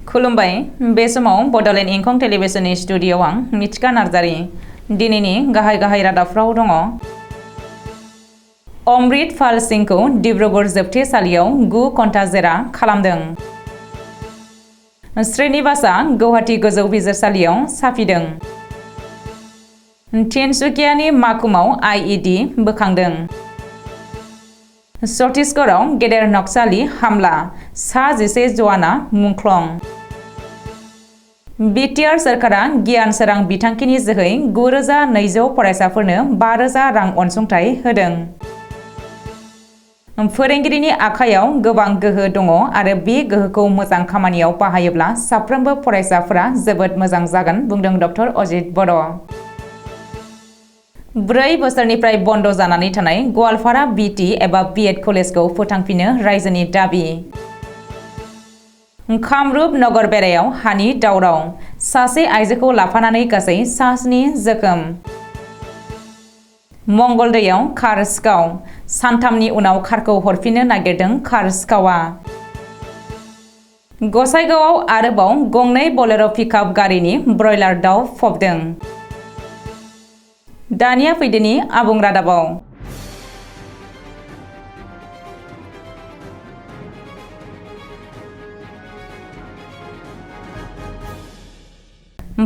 खुलुमबाय बे समाव बडोलेण्ड इंखं टेलिभिजननि स्टुडिय'आव आं मिथिका नार्जारी दिनैनि गाहाय रादाबफ्राव दङ। अमृत पाल सिंहखौ डिब्रुगड़ जोबथेसालियाव 9 घन्टा जेरा खालामदों। श्रीनिवासआ गुवाहाटी गोजौ बिजिरसालियाव साफिदों। तिनसुकियानि माकुमाव आईईडी बोखांदों। छत्तीसगढ़आव गेदेर नक्साली हामला सा 11 जवाना मुंख्लं। बिटिआर सरकारा गियान सोरां बिथांखिनि जोहै 9200 फरायसाफोरनो 5000 रां अनसुंथाइ होदों। फोरोंगिरिनि आखायाव गोबां गोहो दङ आरो बे गोहोखौ मोजां खामानियाव बाहायोब्ला साफ्रोमबो फरायसाफोरा जोबोद मोजां जागोन बुंदों डक्टर अजित बड'। 4 बोसोरनिफ्राय बन्द जानानै थानाय गवालपारा बीटी एबा बीएड कलेजखौ फोथांफिनो रायजोनि दाबि। कामरुप नगर बेरायाव हानि दावराव सासे आइजोखौ लाफानानै गासै 7 जोखोम। मंगलदैयाव कार सिखाव सानथामनि उनाव कारखौ हरफिननो नागिरदों कार सिखावा। गसाइगावआव आरोबाव गंनै बोलेरो पिकआप गारिनि ब्रयलार दाउ फबदों। दानिया फैदोनि आबुं रादाबाव।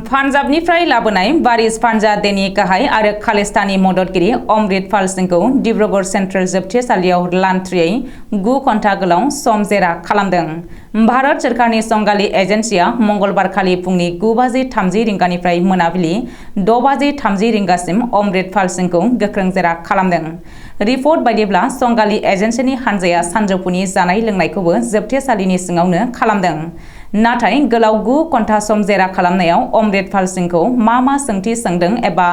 पान्जाबनिफ्राय लाबोनाय बारिश पान्जा देनि गाहाय आरो खालिस्तानी मददगिरि अमृत पाल सिंहखौ डिब्रुगड़ सेन्ट्रेल जोबथेसालियाव लान्थ्रियै 9 घन्टा गोलाव सम जेरा खालामदों। भारत सोरखारनि संगालि एजेन्सिया मंगलबारखालि फुंनि 9:30 रिंगानिफ्राय मोनाबिलि 6:30 रिंगासिम अमृत पाल सिंहखौ गोख्रों जेरा खालामदों। रिपर्ट बायदिब्ला संगालि एजेन्सिनि हान्जाया सानजौफुनि जानाय लोंनायखौबो जोबथेसालिनि सिङावनो खालामदों। नाथाय गोलाव 9 घन्टा सम जेरा खालामनायाव अमृत पाल सिंहखौ मा सोंथि सोंदों एबा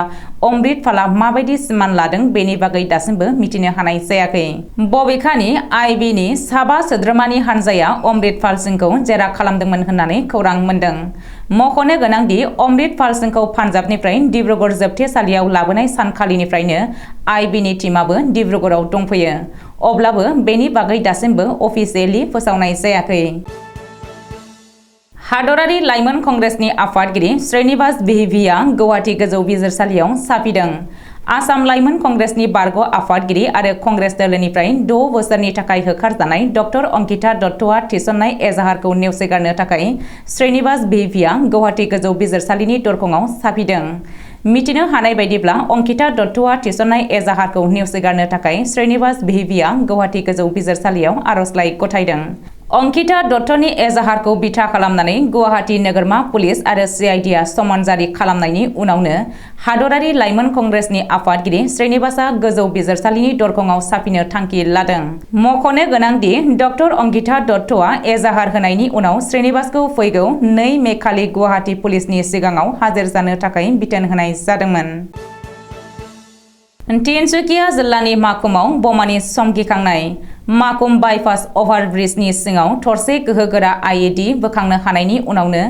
अमृत पालआ माबायदि सिमान लादों बेनि बागै दासिमबो मिथिनो हानाय जायाखै। बबेखानि आईबीनि 7 सोद्रोमानि हान्जाया अमृत पाल सिंहखौ जेरा खालामदोंमोन होननानै खौरां मोन्दों। मख'नो गोनांदि अमृत पाल सिंहखौ पान्जाबनिफ्राय डिब्रुगड़ जोबथेसालियाव लाबोनाय सानखालिनिफ्रायनो आईबीनि टीमाबो डिब्रुगड़आव दंफैयो। अब्लाबो बेनि बागै दासिमबो अफिसियेलि फोसावनाय जायाखै। हादरारि लाइमोन कंग्रेसनि आफादगिरि श्रीनिवास भिभिआ गुवाहाटी गोजौ बिजिरसालियाव साफिदों। आसाम लाइमोन कंग्रेसनि बारग' आफादगिरि आरो कंग्रेस दोलोनिफ्राय 6 बोसोरनि थाखाय होखारजानाय डक्टर अंकिता दत्तआ थिसननाय एजाहारखौ नेवसिगारनो थाखाय श्रीनिवास भिभिआ गुवाहाटी गोजौ बिजिरसालिनि दरखंआव साफिदों। मिथिनो हानाय बायदिब्ला अंकिता दत्तआ थिसननाय एजाहारखौ नेवसिगारनो थाखाय श्रीनिवास भिभिआ गुवाहाटी गोजौ बिजिरसालियाव आर'जलाइ गथायदों। अंकिता दत्तनि एजाहारखौ बिथा खालामनानै गुवाहाटी नोगोरमा पुलिस आरो सीआईडीआ समन जारि खालामनायनि उनावनो हादरारि लाइमोन कंग्रेसनि आफादगिरि श्रीनिवासआ गोजौ बिजिरसालिनि दरखंआव साफिनो थांखि लादों। मख'नो गोनांदि डक्टर अंकिता दत्तआ एजाहार होनायनि उनाव श्रीनिवासखौ फैगौ 2 मे खालि गुवाहाटी पुलिसनि सिगाङाव हाजिर जानो थाखाय बिथोन होनाय जादोंमोन। तिनसुकिया जिल्लानि माकुमाव बमानि समखिखांनाय माकुम बाइपास अभारब्रिजनि सिङाव थरसे गोहोगोरा आईईडी बोखांनो हानायनि उनावनो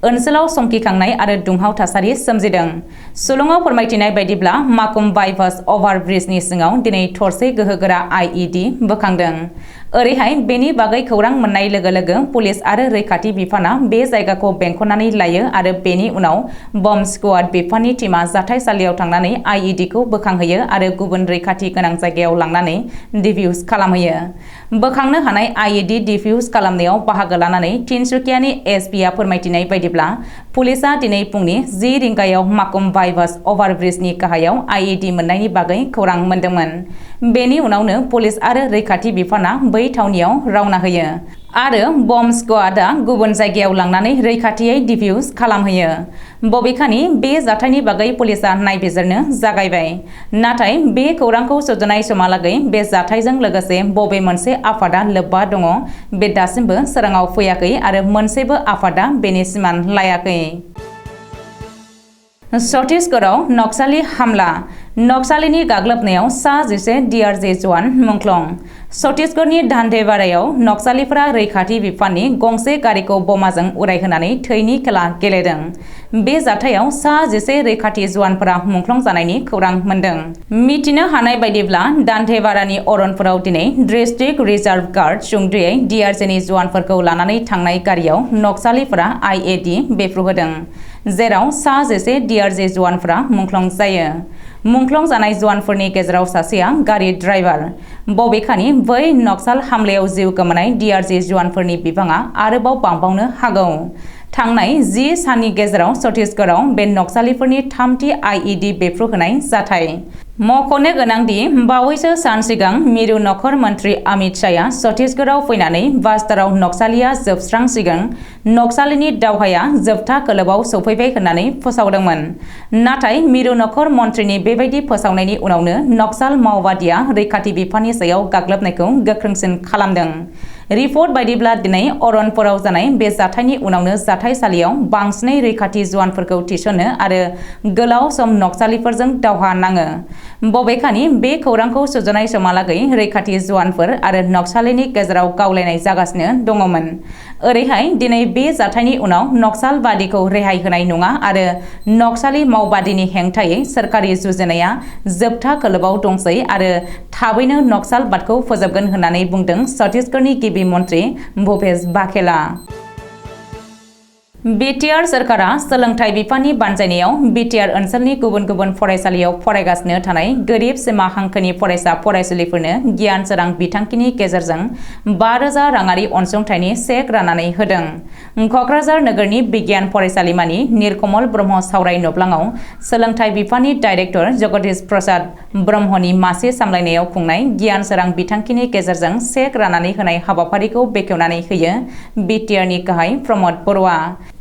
ओनसोलाव समखिखांनाय आरो दुंहाव थासारि सोमजिदों। सुलुङाव फोरमायथिनाय बायदिब्ला माकुम बाइपास अभारब्रिजनि सिङाव दिनै थरसे गोहोगोरा आईईडी बोखांदों। ओरैहाय बेनि बागै खौरां मोननाय लोगो लोगो पुलिस आरो रैखाथि बिफाना बे जायगाखौ बेंखननानै लायो आरो बेनि उनाव बम स्क्वाड बिफाननि टीमा जाथायसालियाव थांनानै आईईडीखौ बोखांहैयो आरो गुबुन रैखाथि गोनां जायगायाव लांनानै डिफ्यूज खालामहैयो। बोखांनो हानाय आईईडी डिफ्यूज खालामनायाव बाहागो लानानै तिनसुकियानि एसपीआ फोरमायथिनाय बायदिब्ला पुलिसआ दिनै फुंनि 10 रिंगायाव माकुम बाइपास अभारब्रिजनि गाहायाव आईईडी मोननायनि बागै खौरां मोन्दोंमोन। बेनि उनावनो पुलिस आरो रैखाथि बिफाना बै थावनियाव रावना होयो आरो बम स्क्वाडआ गुबुन जायगायाव लांनानै रैखाथियै डिफ्यूज खालामहैयो। बबेखानि बे जाथायनि बागै पुलिसआ नायबिजिरनो जागायबाय। नाथाय बे खौरांखौ सुजुनाय समहालागै बे जाथायजों लोगोसे बबे मोनसे आफादा लोब्बा दङ बे दासिमबो सोराङाव फैयाखै आरो मोनसेबो आफादा बेनि सिमान लायाखै। छत्तीसगढ़आव नक्सालि हामला नक्सालिनि गाग्लोबनायाव सा 11 DRG जवान मुंख्लं छत्तीसगढ़नि दान्तेवाड़ायाव नक्सालिफोरा रैखाथि बिफाननि गंसे गारिखौ बमाजों उरायहोनानै थैनि खेला गेलेदों। बे जाथायाव सा 11 रैखाथि जवानफोरा मुंख्लं जानायनि खौरां मोन्दों। मिथिनो हानाय बायदिब्ला दान्तेवाड़ानि अरनफोराव दिनै डिस्ट्रिक्ट रिजार्व गार्ड सुंग्रियै DRGनि जवानफोरखौ लानानै थांनाय गारियाव नक्सालिफोरा IED बेफ्रुहोदों, जेराव सा 11 DRG जवानफोरा मुंख्लं जायो। मुंख्लं जानाय जवानफोरनि गेजेराव सासेया गारि ड्राइभार। बबेखानि बै नक्साल हामलायाव जिउ गोमानाय DRG जवानफोरनि बिबाङा आरोबाव बांबावनो हागौ। थांनाय 10 साननि गेजेराव छत्तीसगढ़आव बे नक्सालिफोरनि थामथि IED बेफ्रुहोनाय जाथाय। मख'नो गोनांदि बावैसो सान सिगां मिरु नखर मन्त्रि अमित शाहआ छत्तीसगढ़आव फैनानै बास्ताराव नक्सालिया जोबस्रांसिगोन, नक्सालिनि दावहाया जोबथा खोलोबआव सौफैबाय होननानै फोसावदोंमोन। नाथाय मिरु नखर मन्थ्रिनि बेबायदि फोसावनायनि उनावनो नक्साल माओवादिया रैखाथि बिफाननि सायाव गाग्लोबनायखौ गोख्रोंसिन खालामदों। रिपर्ट बायदिब्ला दिनै अरनफोराव जानाय बे जाथायनि उनावनो जाथायसालियाव बांसिनै रैखाथि जवानफोरखौ थिसनो आरो गोलाव सम नक्सालिफोरजों दावहा नाङो। बबेखानि बे खौरांखौ सुजुनाय समहालागै रैखाथि जवानफोर आरो नक्सालिनि गेजेराव गावलायनाय जागासिनो दङमोन। ओरैहाय दिनै बे जाथायनि उनाव नक्सालबादिखौ रेहाय होनाय नङा आरो नक्सालि माओवादिनि हेंथायै सोरखारि जुजिनाया जोबथा खोलोबआव दंसै आरो थाबैनो नक्सालबादखौ फोजोबगोन होननानै बुंदों छत्तीसगढ़नि गिबि मन्थ्रि भूपेश बाघेला। बिटिआर सोरखारा सोलोंथाइ बिफाननि बानजायनायाव बिटिआर ओनसोलनि गुबुन गुबुन फरायसालियाव फरायगासिनो थानाय गोरिब सीमा हांखोनि फरायसा फरायसुलिफोरनो गियान सोरां बिथांखिनि गेजेरजों 5,000 राङारि अनसुंथाइनि चेक राननानै होदों। क'क्राझार नोगोरनि बिगियान फरायसालिमानि नीलकमल ब्रह्म सावराय नब्लाङाव सोलोंथाइ बिफाननि डाइरेक्टर जगदीश प्रसाद ब्रह्मनि मासि सामलायनायाव खुंनाय गियान सोरां बिथांखिनि गेजेरजों चेक राननानै होनाय हाबाफारिखौ बेखेवनानै होयो बिटिआरनि गाहाय प्रमद बर'आ।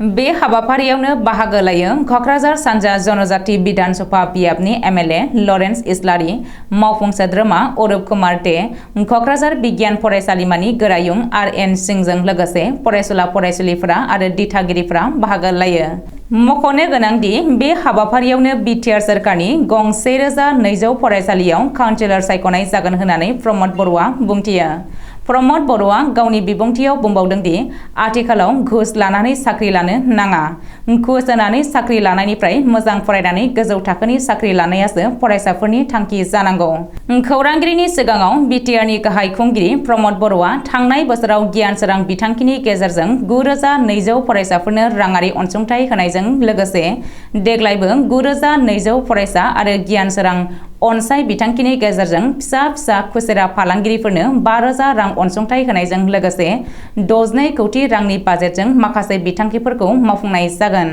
बे हाबाफारियावनो बाहागो लायो क'क्राझार सानजा जनजाति बिधान सभा बियाबनि MLA लरेन्स इस्लारि, मावफुं सोद्रोमा अरुप कुमार दे, क'क्राझार बिगियान फरायसालिमानि गोरायुं RN सिंहजों लोगोसे फरायसुला फरायसुलिफोरा आरो दिथागिरिफोरा बाहागो लायो। मख'नो गोनांदि बे हाबाफारियावनो बिटिआर सोरखारनि गं 1,200 फरायसालियाव काउन्सिलर सायख'नाय जागोन होननानै प्रमद बर'आ बुंथियो। प्रमद बर'आ गावनि बिबुंथियाव बुंबावदों दि आथिखालाव घुस लानानै साख्रि लानो नाङा। घुस होनानै साख्रि लानायनिफ्राय मोजां फरायनानै गोजौ थाखोनि साख्रि लानायासो फरायसाफोरनि थांखि जानांगौ। खौरांगिरिनि सिगाङाव बिटिआरनि गाहाय खुंगिरि प्रमद बर'आ थांनाय बोसोराव गियान सोरां बिथांखिनि गेजेरजों 9,200 फरायसाफोरनो राङारि अनसुंथाइ होनायजों लोगोसे देग्लायबो 9,200 फरायसा आरो गियान सोरां अनसाय बिथांखिनि गेजेरजों फिसा फिसा खुसेरा फालांगिरिफोरनो 5,000 रां अनसुंथाइ होनायजों लोगोसे 62 कौटि रांनि बाजेटजों माखासे बिथांखिफोरखौ मावफुंनाय जागोन।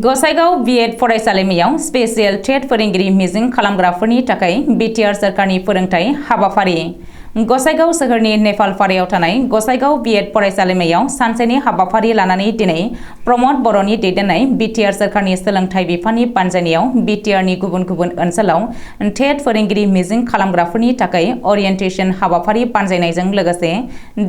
गसाइगाव बिएड फरायसालिमायाव स्पेसियेल टेट फोरोंगिरि मिजिं खालामग्राफोरनि थाखाय बिटिआर सोरखारनि फोरोंथाय हाबाफारि। गसाइगाव सोहोरनि नेपालपारायाव थानाय गसाइगाव बिएड फरायसालिमायाव सानसेनि हाबाफारि लानानै दिनै प्रमद बर'नि दैदेननाय बिटिआर सोरखारनि सोलोंथाइ बिफाननि बानजायनायाव बिटिआरनि गुबुन गुबुन ओनसोलाव टेट फोरोंगिरि मिजिं खालामग्राफोरनि थाखाय अरियेन्टेसन हाबाफारि बानजायनायजों लोगोसे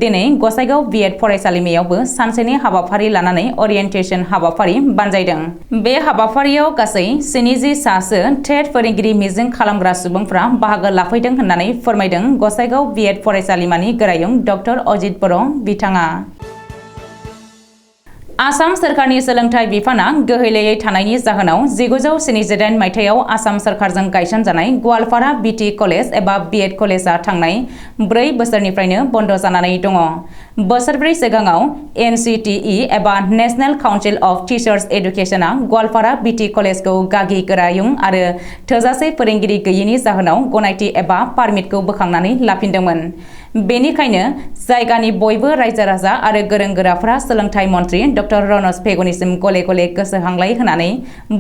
दिनै गसाइगाव बिएड फरायसालिमायावबो सानसेनि हाबाफारि लानानै अरियेन्टेसन हाबाफारि बानजायदों। बे हाबाफारियाव गासै 70 सासो टेट फोरोंगिरि मिजिं खालामग्रा सुबुंफ्रा बाहागो लाफैदों होननानै फोरमायदों गसाइगाव बिएड फरायसालिमानि गोरायुं डक्टर अजित बर' बिथाङा। आसाम सोरखारनि सोलोंथाइ बिफाना गोहैलेयै थानायनि जाहोनाव 1978 मायथाइयाव आसाम सोरखारजों गायसनजानाय गवालपारा बिटि कलेज एबा बिएड कलेजआ थांनाय 4 बोसोरनिफ्रायनो बन्द जानानै दङ। बोसोरब्रै सिगाङाव NCTE एबा नेशनेल काउन्सिल अफ टिचार्स एडुकेशनआ गवालपारा बिटि कलेजखौ गागि गोरायुं आरो थोजासे फोरोंगिरि गैयैनि जाहोनाव गनायथि एबा पारमिटखौ बोखांनानै लाफिनदोंमोन। बेनिखायनो जायगानि बयबो रायजो राजा आरो गोरों गोराफोरा सोलोंथाइ मन्त्रि डक्टर रनज पेगुनिसिम गले गले गोसोखांलाय होनानै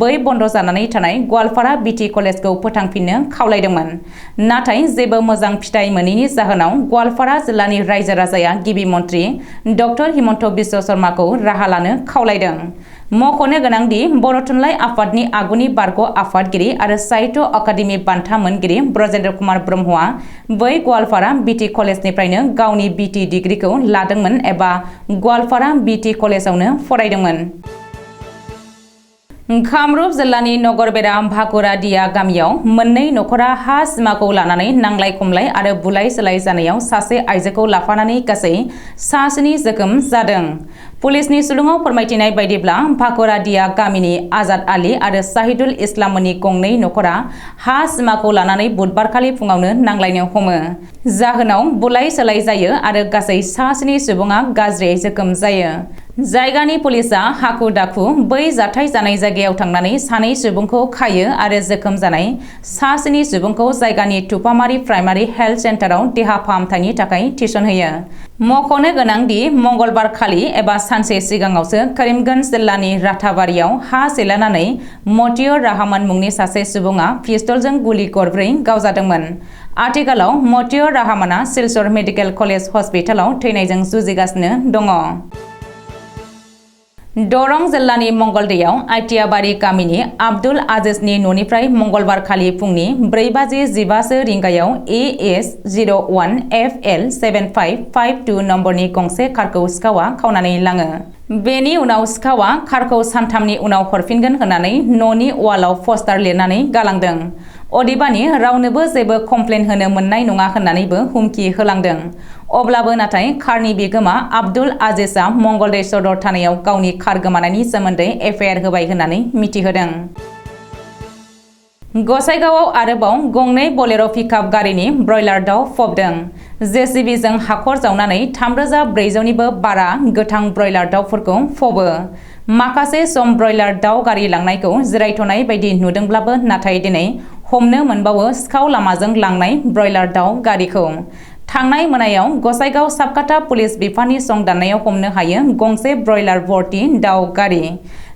बै बन्द जानानै थानाय गवालपारा बिटि कलेजखौ फोथांफिननो खावलायदोंमोन। नाथाय जेबो मोजां फिथाइ मोनैनि जाहोनाव गवालपारा जिल्लानि रायजो राजाया गिबि मन्त्रि डक्टर हिमन्त बिश्व शर्माखौ राहा लानो खावलायदों। मख'नो गोनांदि बर' थुनलाइ आफादनि आगुनि बारग' आफादगिरि आरो साहित्य अकादेमि बान्था मोनगिरि ब्रजेन्द्र कुमार ब्रह्मआ बै गवालपारा बिटि कलेजनिफ्रायनो गावनि बिटि डिग्रीखौ लादोंमोन एबा गवालपारा बिटि कलेजावनो फरायदोंमोन। कामरुप जिल्लानि नगरबेरा भाकुरादिया गामियाव मोननै नखरा हा सिमाखौ लानानै नांलाय खमलाय आरो बुलाय सोलाय जानायाव सासे आइजोखौ लाफानानै गासै 7 जोखोम जादों। पुलिसनि सुलुङाव फोरमायथिनाय बायदिब्ला भाकुरादिया गामिनि आजाद आली आरो साहिदुल इस्लामनि गंनै नखरा हा सिमाखौ लानानै बुधबारखालि फुङावनो नांलायनो हमो। जाहोनाव बुलाय सोलाय जायो आरो गासै 7 सुबुङा गाज्रियै जोखोम जायो। जायगानि पुलिसआ हाखु दाखु बै जाथाय जानाय जायगायाव थांनानै 2 सुबुंखौ खायो आरो जोखोम जानाय 7 सुबुंखौ जायगानि तुपामारि प्राइमारि हेल्थ सेन्टाराव देहा फाहामथायनि थाखाय थिसनहोयो। मख'नो गोनां दि मंगलबार खालि एबा सानसे सिगाङावसो करीमगंज जिल्लानि राथाबारियाव हा सेलायनानै मतियुर रहमान मुंनि सासे सुबुङा पिस्तलजों गुलि गरब्रै गावजादोंमोन। आथिखालाव मतियुर रहमाना सिलचर मेडिकेल कलेज हस्पिटालाव थैनायजों जुजिगासिनो दङ। दरं जिल्लानि मंगलदैयाव आइटियाबारि गामिनि आब्दुल आजिजनि न'निफ्राय मंगलबार खालि फुंनि 4:15 रिंगायाव AS01 FL 7552 नम्बरनि गंसे कारखौ सिखावा खावनानै लाङो। बेनि उनाव सिखावा कारखौ सानथामनि उनाव हरफिनगोन होननानै न'नि वालाव पस्टार लिरनानै गालांदों। अदेबानि रावनोबो जेबो कमप्लेन होनो मोननाय नङा होननानैबो हुमखि होलांदों। अब्लाबो नाथाय कारनि बिगोमा आब्दुल आजिजआ मंगलदै सदर थानायाव गावनि कार गोमानायनि सोमोन्दै FIR होबाय होननानै मिथिहोदों। गसाइगावआव आरोबाव गंनै बोलेरो पिकआप गारिनि ब्रयलार दाउ फबदों। JCBजों हाखर जावनानै 3400निबो बारा गोथां ब्रयलार दाउफोरखौ फबो। माखासे सम ब्रयलार दाउ गारि लांनायखौ जिरायथ'नाय बायदि नुदोंब्लाबो नाथाय दिनै हमनो मोनबावो सिखाव लामाजों लांनाय ब्रयलार दाउ गारिखौ। थांनाय मोनायाव गसाइगाव साबकाटा पुलिस बिफाननि सं दाननायाव हमनो हायो गंसे ब्रयलार भर्ति दाउ गारि।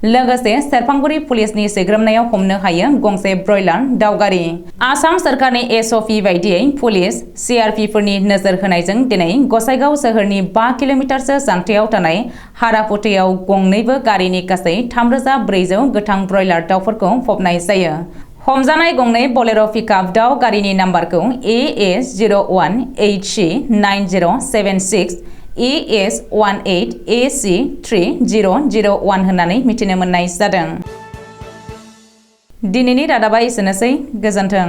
लोगोसे सेरफांगुरि पुलिसनि सिग्रोमनायाव हमनो हायो गंसे ब्रयलार दाउ गारि। आसाम सोरखारनि SOP बायदियै पुलिस CRPफोरनि नोजोर होनायजों दिनै गसाइगाव सोहोरनि 5 किल'मिटारसो जानथायाव थानाय हारापुथेयाव गंनैबो गारिनि गासै 3400 गोथां ब्रयलार दाउफोरखौ फबनाय जायो। हमजानाय गंनै बोलेरो पिकआप दाउ गारिनि नाम्बारखौ AS01 HC 9076 AS18 AC 3001 होननानै मिथिनो मोननाय जादों। दिनैनि रादाबा एसेनोसै। गोजोन्थों।